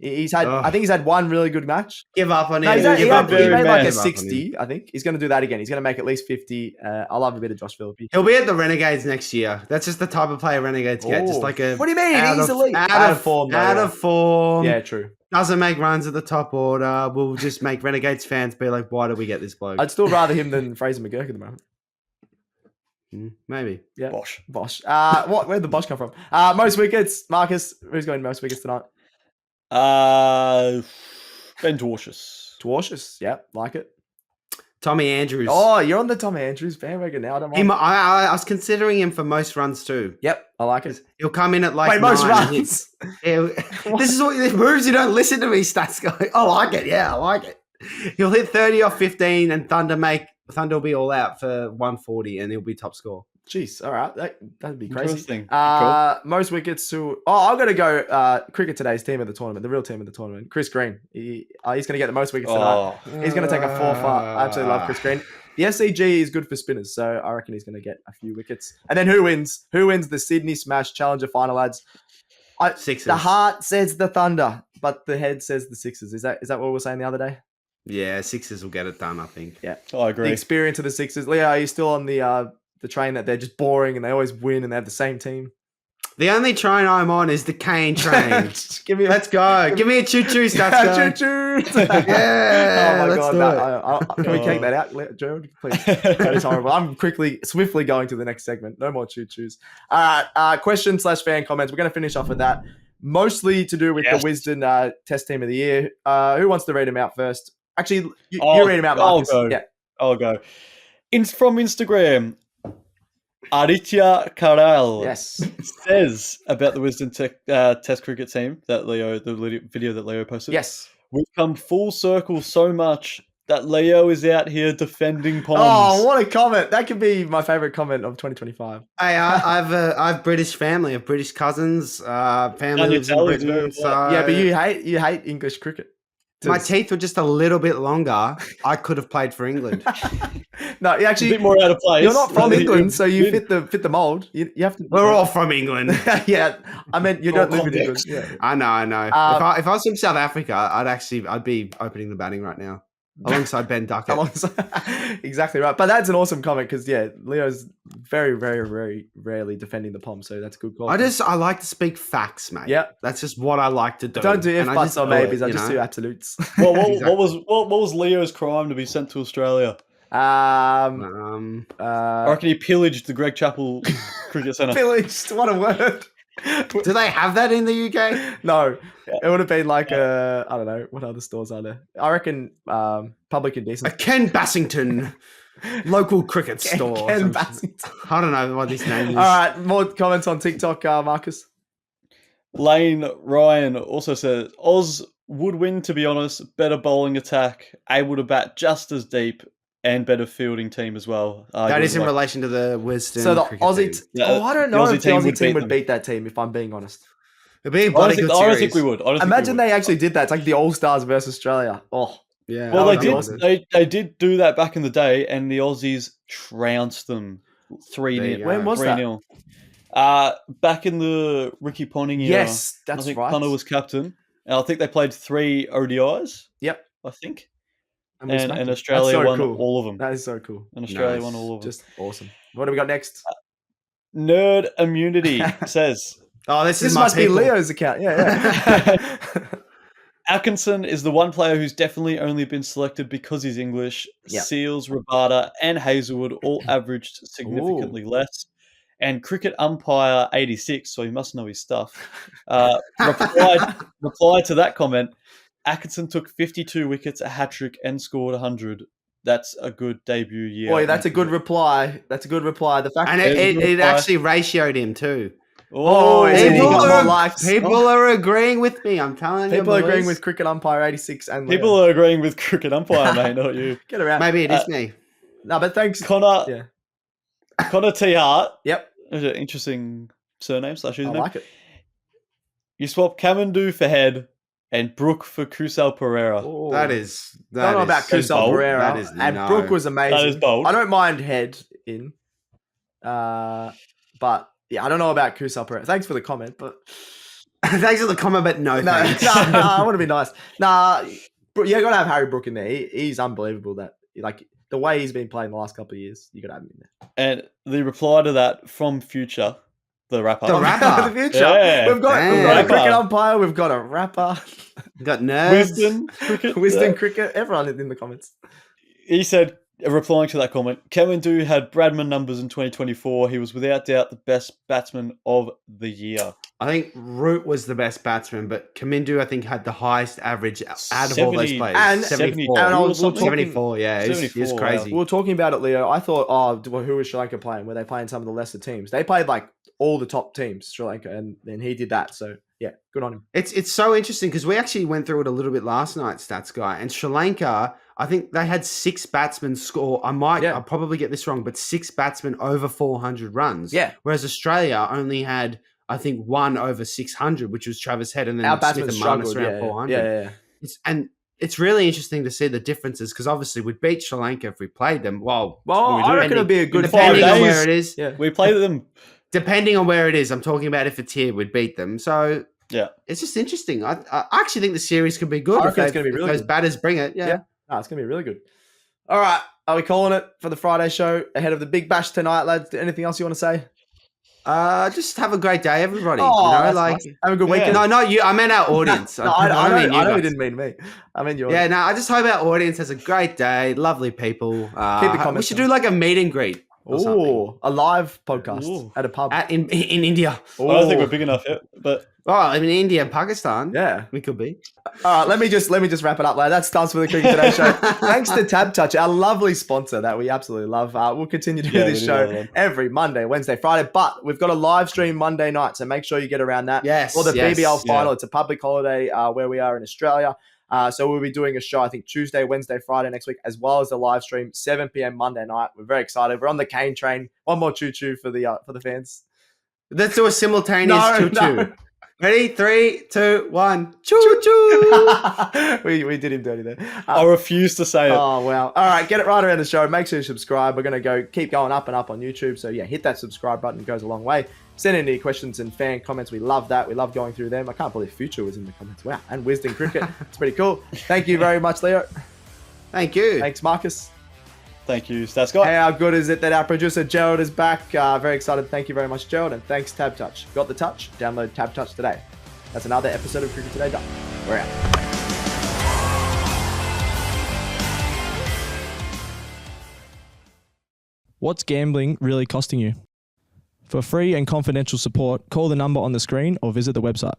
[SPEAKER 1] I think he's had one really good match.
[SPEAKER 2] Give up on
[SPEAKER 1] No,
[SPEAKER 2] him.
[SPEAKER 1] he
[SPEAKER 2] Give up on
[SPEAKER 1] made
[SPEAKER 2] him.
[SPEAKER 1] like a
[SPEAKER 2] Give up on him.
[SPEAKER 1] 60, I think. He's going to do that again. He's going to make at least 50. I love a bit of Josh Philippe.
[SPEAKER 2] He'll be at the Renegades next year. That's just the type of player Renegades get. Just
[SPEAKER 1] Oh.
[SPEAKER 2] like a.
[SPEAKER 1] What do you mean?
[SPEAKER 2] out
[SPEAKER 1] He's
[SPEAKER 2] of-
[SPEAKER 1] elite.
[SPEAKER 2] Out of
[SPEAKER 1] form, though,
[SPEAKER 2] Out
[SPEAKER 1] yeah.
[SPEAKER 2] of form.
[SPEAKER 1] Yeah, true.
[SPEAKER 2] Doesn't make runs at the top order. We'll just make Renegades fans be like, why do we get this bloke?
[SPEAKER 1] I'd still rather him than Fraser McGurk at the moment.
[SPEAKER 2] Maybe.
[SPEAKER 1] Yeah.
[SPEAKER 3] Bosh.
[SPEAKER 1] Bosh. Where'd the Bosh come from? Most wickets. Marcus, who's going most wickets tonight?
[SPEAKER 3] Ben Dwarshuis.
[SPEAKER 1] Dwarshuis. Yeah, like it.
[SPEAKER 2] Tommy Andrews.
[SPEAKER 1] Oh, you're on the Tom Andrews bandwagon now. I don't mind.
[SPEAKER 2] I was considering him for most runs too.
[SPEAKER 1] Yep, I like it.
[SPEAKER 2] He'll come in at like
[SPEAKER 1] Wait, most
[SPEAKER 2] 9 and
[SPEAKER 1] runs.
[SPEAKER 2] This is what this proves you don't listen to me, Stats Guy. I like it. Yeah, I like it. He'll hit 30 off 15 and Thunder will be all out for 140 and he'll be top score.
[SPEAKER 1] Jeez, all right. That'd be crazy.
[SPEAKER 3] Interesting. Cool.
[SPEAKER 1] Most wickets to... Oh, I'm going to go Cricket Today's team of the tournament, the real team of the tournament. Chris Green. He's going to get the most wickets tonight.
[SPEAKER 3] Oh,
[SPEAKER 1] He's going to take a 4 I absolutely love Chris Green. The SCG is good for spinners, so I reckon he's going to get a few wickets. And then who wins? Who wins the Sydney Smash Challenger final, lads?
[SPEAKER 2] Sixers.
[SPEAKER 1] The heart says the Thunder, but the head says the Sixers. Is that what we were saying the other day?
[SPEAKER 2] Yeah, Sixers will get it done, I think.
[SPEAKER 1] Yeah.
[SPEAKER 3] I
[SPEAKER 1] The
[SPEAKER 3] agree.
[SPEAKER 1] experience of the Sixers. Leo, are you still on the train that they're just boring and they always win and they have the same team?
[SPEAKER 2] The only train I'm on is the Kane train.
[SPEAKER 1] Give me a...
[SPEAKER 2] Let's go. Give me a choo-choo, Stats Guy.
[SPEAKER 1] Choo-choo.
[SPEAKER 2] Yeah,
[SPEAKER 1] Oh my
[SPEAKER 2] let's
[SPEAKER 1] God.
[SPEAKER 2] do it.
[SPEAKER 1] Can we take that out, Gerald? Please. That is horrible. I'm swiftly going to the next segment. No more choo-choos. Question/fan comments. We're going to finish off with that. Mostly to do with the Wisden test team of the year. Who wants to read them out first? Actually, you read them out, Marcus.
[SPEAKER 3] I'll go.
[SPEAKER 1] Yeah.
[SPEAKER 3] I'll go. From Instagram, Aditya Karal
[SPEAKER 1] Yes.
[SPEAKER 3] says about the Wisden Test cricket team that the video that Leo posted.
[SPEAKER 1] Yes.
[SPEAKER 3] We've come full circle so much that Leo is out here defending Poms.
[SPEAKER 1] Oh, what a comment. That could be my favorite comment of 2025.
[SPEAKER 2] Hey, I've British family, I've British cousins, family lives in
[SPEAKER 3] tell he's
[SPEAKER 2] Britain.
[SPEAKER 3] very
[SPEAKER 2] So
[SPEAKER 1] Yeah, but you hate English cricket.
[SPEAKER 2] my teeth were just a little bit longer. I could have played for England.
[SPEAKER 1] No, you
[SPEAKER 3] a
[SPEAKER 1] actually,
[SPEAKER 3] bit more out of place.
[SPEAKER 1] you're not from
[SPEAKER 3] But
[SPEAKER 1] England, so you
[SPEAKER 3] win.
[SPEAKER 1] fit the mold. You have to.
[SPEAKER 2] We're all from England.
[SPEAKER 1] Yeah, I meant you don't
[SPEAKER 3] All
[SPEAKER 1] live in England.
[SPEAKER 3] context.
[SPEAKER 1] Yeah.
[SPEAKER 2] I know. If I was from South Africa, I'd be opening the batting right now alongside Ben Duckett.
[SPEAKER 1] Exactly right. But that's an awesome comment because Leo's very, very, very rarely defending the Pom, so that's a good call.
[SPEAKER 2] I like to speak facts, mate.
[SPEAKER 1] Yeah.
[SPEAKER 2] That's just what I like to do.
[SPEAKER 1] Don't do if
[SPEAKER 2] And I
[SPEAKER 1] buts
[SPEAKER 2] just
[SPEAKER 1] or
[SPEAKER 2] do it,
[SPEAKER 1] maybes. I
[SPEAKER 2] you
[SPEAKER 1] just
[SPEAKER 2] know?
[SPEAKER 1] do absolutes.
[SPEAKER 3] What was Leo's crime to be sent to Australia? I reckon he pillaged the Greg Chappell Cricket Centre.
[SPEAKER 1] Pillaged. What a word.
[SPEAKER 2] do they have that in the UK?
[SPEAKER 1] No, it would have been like I don't know what other stores are there. I reckon Public and
[SPEAKER 2] A
[SPEAKER 1] Decent.
[SPEAKER 2] Ken Bassington local cricket store.
[SPEAKER 1] Ken Bassington.
[SPEAKER 2] I don't know what this name is.
[SPEAKER 1] All right, more comments on TikTok, Marcus.
[SPEAKER 3] Lane Ryan also says Oz would win, to be honest. Better bowling attack, able to bat just as deep, and better fielding team as well.
[SPEAKER 2] That is in relation to the Wisden.
[SPEAKER 1] So the
[SPEAKER 2] cricket
[SPEAKER 1] Aussie.
[SPEAKER 2] team.
[SPEAKER 3] Yeah,
[SPEAKER 1] I don't
[SPEAKER 3] the
[SPEAKER 1] know
[SPEAKER 3] Aussie
[SPEAKER 1] if the
[SPEAKER 3] team
[SPEAKER 1] Aussie
[SPEAKER 3] would
[SPEAKER 1] team
[SPEAKER 3] beat
[SPEAKER 1] would
[SPEAKER 3] them.
[SPEAKER 1] beat that team. If I'm being honest,
[SPEAKER 2] It'd be a
[SPEAKER 3] I
[SPEAKER 2] bloody
[SPEAKER 3] don't
[SPEAKER 2] good
[SPEAKER 3] think
[SPEAKER 2] series.
[SPEAKER 3] we would.
[SPEAKER 1] imagine they actually did that. It's like the All Stars versus Australia. Oh,
[SPEAKER 2] Yeah.
[SPEAKER 3] Well,
[SPEAKER 1] That
[SPEAKER 3] they
[SPEAKER 1] would be
[SPEAKER 3] did.
[SPEAKER 1] awesome.
[SPEAKER 3] They did do that back in the day, and the Aussies trounced them 3-0.
[SPEAKER 2] There you go.
[SPEAKER 1] when was that?
[SPEAKER 3] 3-0. Back in the Ricky Ponting era.
[SPEAKER 1] Yes,
[SPEAKER 3] I
[SPEAKER 1] that's
[SPEAKER 3] think
[SPEAKER 1] right.
[SPEAKER 3] Punter was captain. And I think they played 3 ODIs.
[SPEAKER 1] Yep.
[SPEAKER 3] I think.
[SPEAKER 1] And we smacked
[SPEAKER 3] And
[SPEAKER 1] them.
[SPEAKER 3] Australia
[SPEAKER 1] That's so
[SPEAKER 3] won
[SPEAKER 1] cool.
[SPEAKER 3] all of them.
[SPEAKER 1] That is so cool.
[SPEAKER 3] And Australia
[SPEAKER 2] Nice.
[SPEAKER 3] won all of them.
[SPEAKER 1] Just awesome. What do we got next?
[SPEAKER 3] Nerd Immunity says
[SPEAKER 2] Oh, this
[SPEAKER 1] This
[SPEAKER 2] is my
[SPEAKER 1] must be
[SPEAKER 2] people.
[SPEAKER 1] Leo's account. Yeah.
[SPEAKER 3] Atkinson is the one player who's definitely only been selected because he's English.
[SPEAKER 1] Yep.
[SPEAKER 3] Seals, Rabada, and Hazelwood all averaged significantly less. And cricket umpire 86, so he must know his stuff, replied to that comment. Atkinson took 52 wickets, a hat-trick, and scored 100. That's a good debut year.
[SPEAKER 1] Boy, that's a good reply. That's a good reply. The fact
[SPEAKER 2] And
[SPEAKER 1] that
[SPEAKER 2] it actually ratioed him too.
[SPEAKER 1] Oh, is it? He
[SPEAKER 2] People,
[SPEAKER 1] got more
[SPEAKER 2] are,
[SPEAKER 1] likes.
[SPEAKER 2] people are agreeing with me. I'm telling you.
[SPEAKER 1] people are agreeing
[SPEAKER 2] boys.
[SPEAKER 1] with cricket umpire 86 and
[SPEAKER 3] People
[SPEAKER 1] Leo.
[SPEAKER 3] are agreeing with cricket umpire, mate, not you.
[SPEAKER 1] Get around.
[SPEAKER 2] Maybe it is me.
[SPEAKER 1] No, but thanks.
[SPEAKER 3] Connor T. Hart.
[SPEAKER 1] Yep,
[SPEAKER 3] Is an interesting surname /
[SPEAKER 1] I
[SPEAKER 3] username.
[SPEAKER 1] like it.
[SPEAKER 3] You swap Kamandu for Head and Brooke for Kusal Pereira.
[SPEAKER 1] Oh.
[SPEAKER 2] That is.
[SPEAKER 1] Don't know about
[SPEAKER 3] that is
[SPEAKER 1] Kusal
[SPEAKER 3] bold.
[SPEAKER 1] Pereira.
[SPEAKER 2] That is
[SPEAKER 1] And
[SPEAKER 2] no.
[SPEAKER 1] Brooke was amazing.
[SPEAKER 3] That is bold.
[SPEAKER 1] I don't mind Head in. But yeah, I don't know about Kusal Pereira. Thanks for the comment, but
[SPEAKER 2] Thanks for the comment, but no,
[SPEAKER 1] no,
[SPEAKER 2] thanks.
[SPEAKER 1] I want to be nice. Nah, you got to have Harry Brooke in there. He's unbelievable. That like the way he's been playing the last couple of years, you got to have him in there.
[SPEAKER 3] And the reply to that from Future, the rapper.
[SPEAKER 2] The rapper.
[SPEAKER 1] For the future,
[SPEAKER 3] Yeah.
[SPEAKER 1] we've got a
[SPEAKER 3] Rapper.
[SPEAKER 1] cricket umpire. We've got a rapper.
[SPEAKER 2] Got nerds.
[SPEAKER 3] Wisden cricket.
[SPEAKER 1] Wisden cricket. Everyone in the comments.
[SPEAKER 3] He said, replying to that comment, Kamandu had Bradman numbers in 2024. He was without doubt the best batsman of the year.
[SPEAKER 2] I think Root was the best batsman, but Kamindu, I think, had the highest average out of all those
[SPEAKER 3] 70
[SPEAKER 2] players.
[SPEAKER 1] and
[SPEAKER 2] 74.
[SPEAKER 1] and I was
[SPEAKER 3] something.
[SPEAKER 1] talking-
[SPEAKER 2] 74, yeah. It's
[SPEAKER 3] 74,
[SPEAKER 2] crazy.
[SPEAKER 1] We were talking about it, Leo. I thought, well, who was Sri Lanka playing? Were they playing some of the lesser teams? They played like all the top teams, Sri Lanka, and then he did that. So yeah, good on him.
[SPEAKER 2] It's so interesting because we actually went through it a little bit last night, Stats Guy. And Sri Lanka, I think they had 6 batsmen score. I'll probably get this wrong, but 6 batsmen over 400 runs.
[SPEAKER 1] Yeah.
[SPEAKER 2] Whereas Australia only had, I think, 1 over 600, which was Travis Head, and then
[SPEAKER 1] Our
[SPEAKER 2] Smith
[SPEAKER 1] batsmen
[SPEAKER 2] and Marnus
[SPEAKER 1] struggled.
[SPEAKER 2] around 400.
[SPEAKER 1] Yeah.
[SPEAKER 2] It's really interesting to see the differences because obviously we'd beat Sri Lanka if we played them. Well,
[SPEAKER 1] Well,
[SPEAKER 3] we
[SPEAKER 1] I
[SPEAKER 3] do.
[SPEAKER 1] reckon it'd be a good
[SPEAKER 2] depending
[SPEAKER 3] five
[SPEAKER 2] on
[SPEAKER 3] days.
[SPEAKER 2] where it is.
[SPEAKER 1] Yeah.
[SPEAKER 3] We played them.
[SPEAKER 2] Depending on where it is, I'm talking about if it's here, we'd beat them. So
[SPEAKER 3] Yeah.
[SPEAKER 2] it's just interesting. I actually think the series could be good.
[SPEAKER 1] I reckon it's
[SPEAKER 2] if
[SPEAKER 1] gonna be
[SPEAKER 2] if
[SPEAKER 1] really
[SPEAKER 2] those
[SPEAKER 1] good.
[SPEAKER 2] batters bring it. Yeah.
[SPEAKER 1] No, it's gonna be really good. All right, are we calling it for the Friday show ahead of the Big Bash tonight, lads? Anything else you want to say?
[SPEAKER 2] Just have a great day, everybody.
[SPEAKER 1] that's
[SPEAKER 2] like
[SPEAKER 1] nice. Have a good
[SPEAKER 3] Yeah.
[SPEAKER 1] weekend.
[SPEAKER 2] no, not you. I meant our audience.
[SPEAKER 1] No, I
[SPEAKER 2] mean you
[SPEAKER 1] know you
[SPEAKER 2] guys.
[SPEAKER 1] didn't mean me. I mean you.
[SPEAKER 2] Yeah, no, I just hope our audience has a great day. Lovely people.
[SPEAKER 1] Keep the
[SPEAKER 2] We
[SPEAKER 1] comments
[SPEAKER 2] should
[SPEAKER 1] coming.
[SPEAKER 2] do like a meet and greet. Or something.
[SPEAKER 1] Oh, a live podcast
[SPEAKER 3] Ooh.
[SPEAKER 1] at a pub.
[SPEAKER 2] In India.
[SPEAKER 3] I don't think we're big enough yet, but
[SPEAKER 2] Well, I mean, India and Pakistan.
[SPEAKER 1] Yeah.
[SPEAKER 2] We could be.
[SPEAKER 1] All right, let me just wrap it up there. That's done for the Cricket Today show. Thanks to TABTouch, our lovely sponsor that we absolutely love. We'll continue to do this show every Monday, Wednesday, Friday, but we've got a live stream Monday night, so make sure you get around that.
[SPEAKER 2] Yes.
[SPEAKER 1] For the BBL final,
[SPEAKER 3] yeah.
[SPEAKER 1] It's a public holiday where we are in Australia. So we'll be doing a show, I think, Tuesday, Wednesday, Friday next week, as well as the live stream, 7 p.m. Monday night. We're very excited. We're on the Kane train. One more choo-choo for the fans.
[SPEAKER 2] Let's do a simultaneous choo-choo.
[SPEAKER 1] No.
[SPEAKER 2] Ready? 3, 2, 1. Choo-choo!
[SPEAKER 1] we did him dirty there.
[SPEAKER 3] I refuse to say it.
[SPEAKER 1] Oh, wow. All right, get it right around the show. Make sure you subscribe. We're going to keep going up and up on YouTube. So, yeah, hit that subscribe button. It goes a long way. Send in any questions and fan comments. We love that. We love going through them. I can't believe Future was in the comments. Wow. And Wisden Cricket. It's pretty cool. Thank you very much, Leo.
[SPEAKER 2] Thank you.
[SPEAKER 1] Thanks, Marcus.
[SPEAKER 3] Thank you, Stats Guy.
[SPEAKER 1] Hey, how good is it that our producer Gerald is back? Very excited. Thank you very much, Gerald. And thanks, TABTouch. Got the touch? Download TABTouch today. That's another episode of Cricket Today done. We're out.
[SPEAKER 4] What's gambling really costing you? For free and confidential support, call the number on the screen or visit the website.